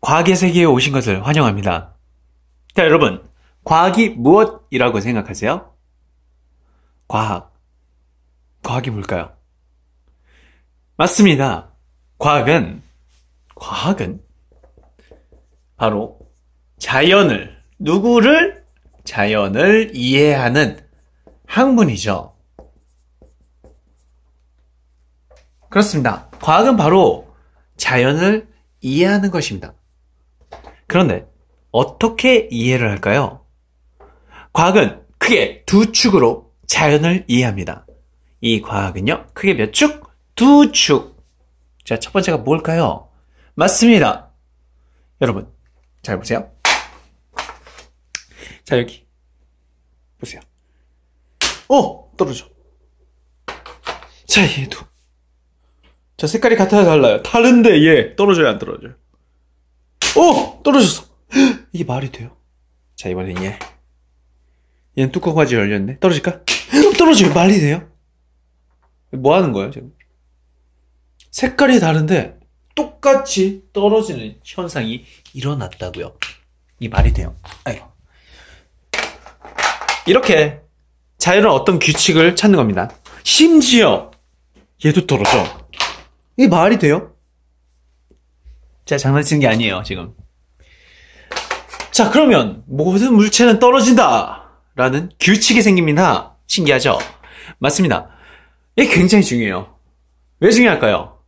과학의 세계에 오신 것을 환영합니다. 자, 여러분, 과학이 무엇이라고 생각하세요? 과학이 뭘까요? 맞습니다. 과학은 바로 자연을 이해하는 학문이죠. 그렇습니다. 과학은 바로 자연을 이해하는 것입니다. 그런데 어떻게 이해를 할까요? 과학은 크게 두 축으로 자연을 이해합니다. 이 과학은요, 크게 몇 축? 두 축. 자, 첫 번째가 뭘까요? 맞습니다. 여러분, 잘 보세요. 자, 여기. 보세요. 떨어져. 자, 얘도. 자, 색깔이 같아야 달라요. 다른데 얘 떨어져요, 안 떨어져요? 떨어졌어. 이게 말이 돼요? 자, 이번엔 얘는 뚜껑까지 열렸네. 떨어질까? 떨어져요. 말이 돼요? 뭐 하는 거예요, 지금? 색깔이 다른데 똑같이 떨어지는 현상이 일어났다고요. 이 말이 돼요? 아이고. 이렇게 자연은 어떤 규칙을 찾는 겁니다. 심지어 얘도 떨어져. 이게 말이 돼요? 제가 장난치는 게 아니에요, 지금. 자, 그러면 모든 물체는 떨어진다 라는 규칙이 생깁니다. 신기하죠? 맞습니다. 이게 굉장히 중요해요. 왜 중요할까요?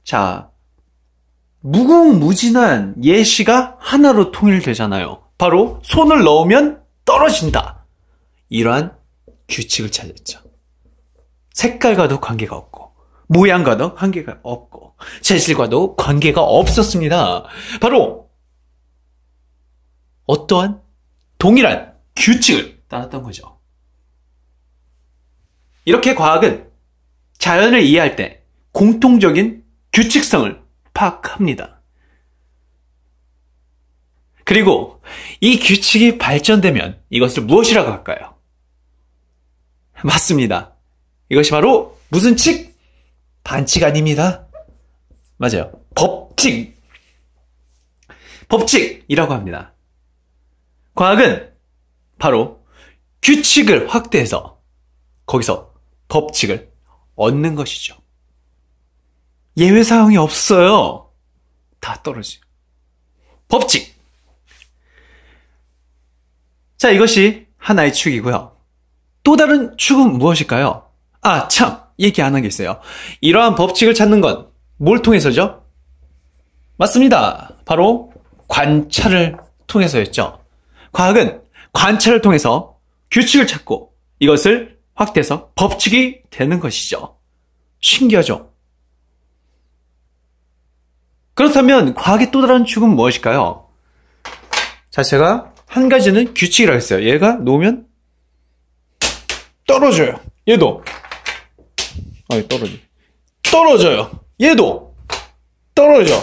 자, 무궁무진한 예시가 하나로 통일되잖아요. 바로 손을 넣으면 떨어진다. 이러한 규칙을 찾았죠. 색깔과도 관계가 없고, 모양과도 관계가 없고, 재질과도 관계가 없었습니다. 바로 어떠한 동일한 규칙을 따랐던 거죠. 이렇게 과학은 자연을 이해할 때 공통적인 규칙성을 파악합니다. 그리고 이 규칙이 발전되면 이것을 무엇이라고 할까요? 맞습니다. 이것이 바로 무슨 칙? 반칙 아닙니다. 맞아요. 법칙이라고 합니다. 과학은 바로 규칙을 확대해서 거기서 법칙을 얻는 것이죠. 예외 사항이 없어요. 다 떨어져요. 법칙. 자, 이것이 하나의 축이고요. 또 다른 축은 무엇일까요? 참, 얘기 안 한 게 있어요. 이러한 법칙을 찾는 건 뭘 통해서죠? 맞습니다. 바로 관찰을 통해서였죠. 과학은 관찰을 통해서 규칙을 찾고 이것을 확대해서 법칙이 되는 것이죠. 신기하죠? 그렇다면 과학의 또 다른 축은 무엇일까요? 자, 제가 한 가지는 규칙이라고 했어요. 얘가 놓으면 떨어져요. 얘도 떨어져요. 얘도 떨어져.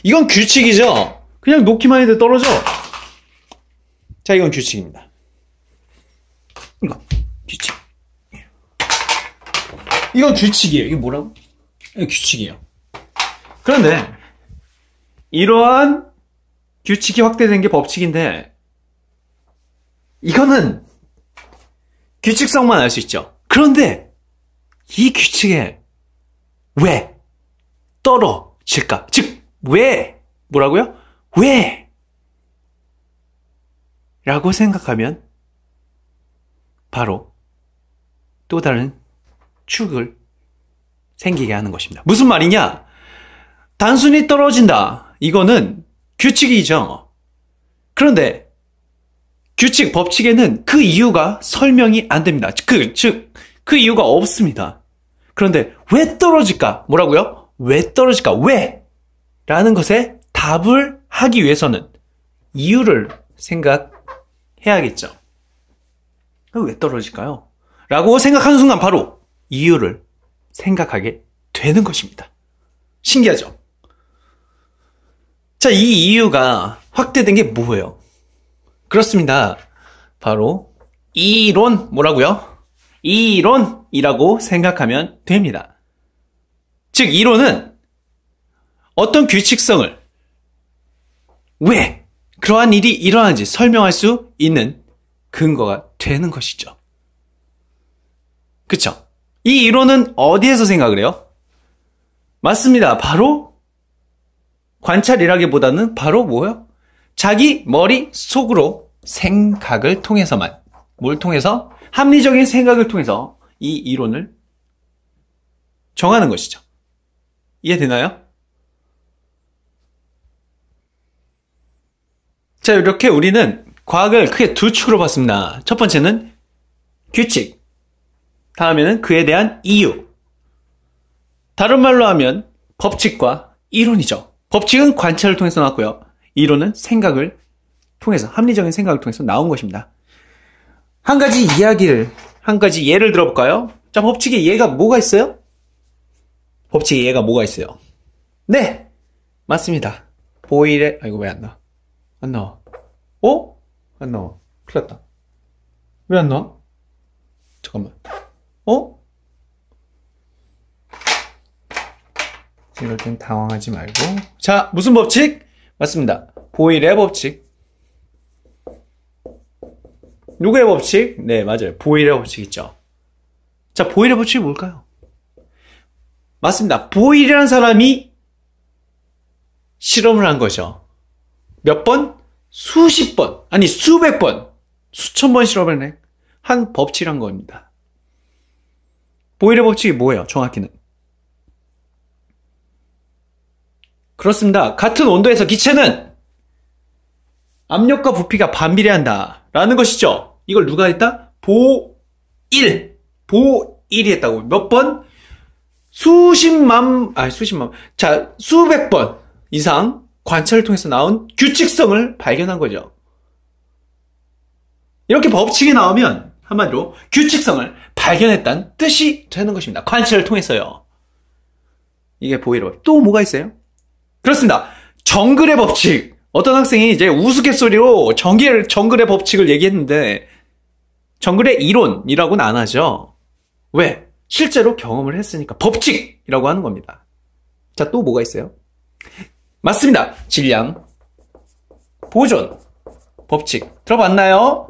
이건 규칙이죠. 그냥 놓기만 해도 떨어져. 자, 이건 규칙입니다. 이건 규칙이에요. 이게 뭐라고? 이거 규칙이에요. 그런데 이러한 규칙이 확대된 게 법칙인데 이거는 규칙성만 알 수 있죠. 그런데 이 규칙에 왜 떨어질까? 즉, 왜? 뭐라고요? 왜? 라고 생각하면 바로 또 다른 축을 생기게 하는 것입니다. 무슨 말이냐? 단순히 떨어진다. 이거는 규칙이죠. 그런데 규칙, 법칙에는 그 이유가 설명이 안 됩니다. 그 이유가 없습니다. 그런데 왜 떨어질까? 뭐라고요? 왜 떨어질까? 왜? 라는 것에 답을 하기 위해서는 이유를 생각해야겠죠. 왜 떨어질까요? 라고 생각하는 순간 바로 이유를 생각하게 되는 것입니다. 신기하죠? 자, 이 이유가 확대된 게 뭐예요? 그렇습니다. 바로 이론, 뭐라고요? 이론이라고 생각하면 됩니다. 즉, 이론은 어떤 규칙성을 왜 그러한 일이 일어나는지 설명할 수 있는 근거가 되는 것이죠. 그쵸? 이 이론은 어디에서 생각을 해요? 맞습니다. 바로 관찰이라기보다는 바로 뭐예요? 자기 머릿속으로 생각을 통해서만, 뭘 통해서? 합리적인 생각을 통해서 이 이론을 정하는 것이죠. 이해되나요? 자, 이렇게 우리는 과학을 크게 두 축으로 봤습니다. 첫 번째는 규칙, 다음에는 그에 대한 이유. 다른 말로 하면 법칙과 이론이죠. 법칙은 관찰을 통해서 나왔고요. 이론은 생각을 통해서, 합리적인 생각을 통해서 나온 것입니다. 한 가지 예를 들어볼까요? 자, 법칙의 예가 뭐가 있어요? 법칙의 예가 뭐가 있어요? 네! 맞습니다. 보일의, 이거 왜 안 나와? 안 나와. 안 나와. 큰일 났다. 왜 안 나와? 잠깐만. 이럴 땐 당황하지 말고. 자, 무슨 법칙? 맞습니다. 보일의 법칙. 누구의 법칙? 네, 맞아요. 보일의 법칙 있죠. 자, 보일의 법칙이 뭘까요? 맞습니다. 보일이라는 사람이 실험을 한 거죠. 몇 번? 수십 번, 아니 수백 번, 수천 번 실험을 한 법칙이란 겁니다. 보일의 법칙이 뭐예요? 정확히는. 그렇습니다. 같은 온도에서 기체는 압력과 부피가 반비례한다 라는 것이죠. 이걸 누가 했다? 보일이 했다고. 몇 번? 자, 수백 번 이상 관찰을 통해서 나온 규칙성을 발견한 거죠. 이렇게 법칙이 나오면 한마디로 규칙성을 발견했다는 뜻이 되는 것입니다. 관찰을 통해서요. 이게 보일의. 또 뭐가 있어요? 그렇습니다. 정글의 법칙. 어떤 학생이 이제 우스갯소리로 정글의 법칙을 얘기했는데 정글의 이론이라고는 안 하죠. 왜? 실제로 경험을 했으니까 법칙이라고 하는 겁니다. 자, 또 뭐가 있어요? 맞습니다. 질량 보존 법칙 들어봤나요?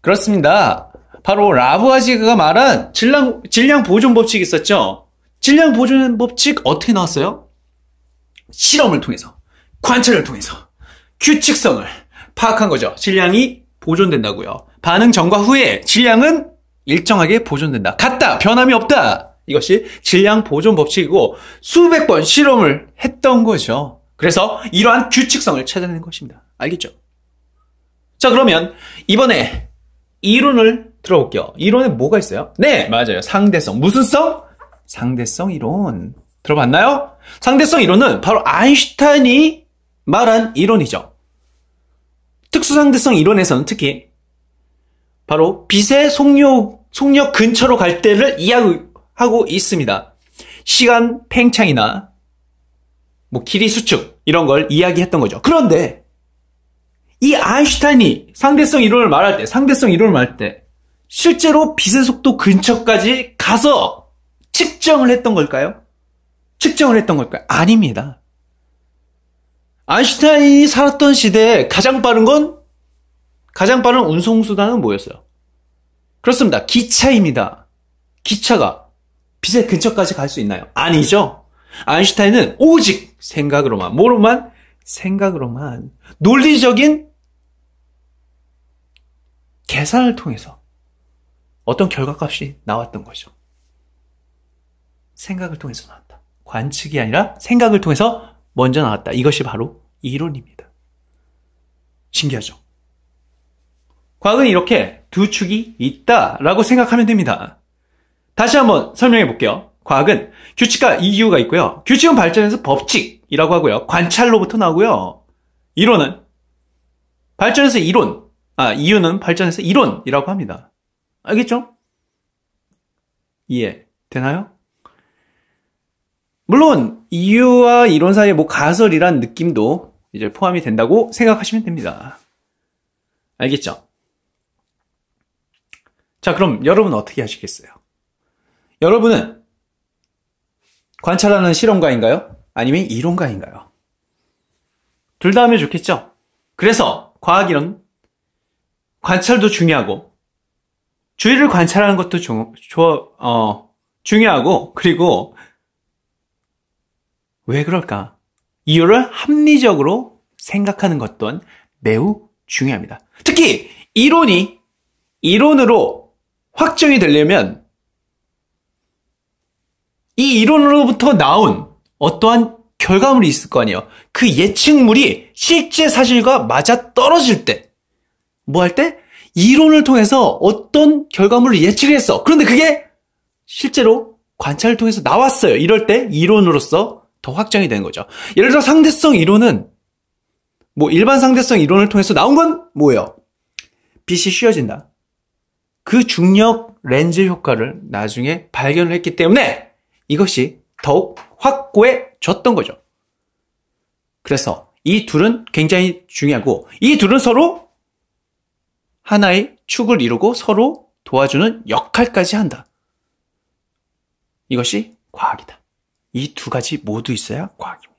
그렇습니다. 바로 라부아지그가 말한 질량 보존 법칙이 있었죠. 질량 보존 법칙 어떻게 나왔어요? 실험을 통해서, 관찰을 통해서 규칙성을 파악한 거죠. 질량이 보존된다고요. 반응 전과 후에 질량은 일정하게 보존된다. 같다. 변함이 없다. 이것이 질량 보존 법칙이고 수백 번 실험을 했던 거죠. 그래서 이러한 규칙성을 찾아내는 것입니다. 알겠죠? 자, 그러면 이번에 이론을 들어볼게요. 이론에 뭐가 있어요? 네, 맞아요. 상대성. 무슨 성? 상대성 이론. 들어봤나요? 상대성 이론은 바로 아인슈타인이 말한 이론이죠. 특수상대성 이론에서는 특히 바로 빛의 속력 근처로 갈 때를 이야기하고 있습니다. 시간 팽창이나 길이 수축 이런 걸 이야기했던 거죠. 그런데 이 아인슈타인이 상대성 이론을 말할 때 실제로 빛의 속도 근처까지 가서 측정을 했던 걸까요? 아닙니다. 아인슈타인이 살았던 시대에 가장 빠른 운송수단은 뭐였어요? 그렇습니다. 기차입니다. 기차가 빛의 근처까지 갈 수 있나요? 아니죠. 아인슈타인은 오직 생각으로만 논리적인 계산을 통해서 어떤 결과값이 나왔던 거죠. 생각을 통해서 나왔다. 관측이 아니라 생각을 통해서 먼저 나왔다. 이것이 바로 이론입니다. 신기하죠? 과학은 이렇게 두 축이 있다라고 생각하면 됩니다. 다시 한번 설명해 볼게요. 과학은 규칙과 이유가 있고요. 규칙은 발전해서 법칙이라고 하고요. 관찰로부터 나오고요. 이유는 발전해서 이론이라고 합니다. 알겠죠? 이해되나요? 물론 이유와 이론 사이에 가설이란 느낌도 이제 포함이 된다고 생각하시면 됩니다. 알겠죠? 자, 그럼 여러분은 어떻게 하시겠어요? 여러분은 관찰하는 실험가인가요? 아니면 이론가인가요? 둘 다 하면 좋겠죠? 그래서 과학이론 관찰도 중요하고 주위를 관찰하는 것도 중요하고 그리고 왜 그럴까? 이유를 합리적으로 생각하는 것 또한 매우 중요합니다. 특히 이론이 이론으로 확정이 되려면 이 이론으로부터 나온 어떠한 결과물이 있을 거 아니에요. 그 예측물이 실제 사실과 맞아 떨어질 때, 뭐 할 때? 이론을 통해서 어떤 결과물을 예측을 했어. 그런데 그게 실제로 관찰을 통해서 나왔어요. 이럴 때 이론으로서 더 확정이 되는 거죠. 예를 들어 상대성 이론은 일반 상대성 이론을 통해서 나온 건 뭐예요? 빛이 휘어진다. 그 중력 렌즈 효과를 나중에 발견을 했기 때문에 이것이 더욱 확고해졌던 거죠. 그래서 이 둘은 굉장히 중요하고 이 둘은 서로 하나의 축을 이루고 서로 도와주는 역할까지 한다. 이것이 과학이다. 이 두 가지 모두 있어야 과학입니다.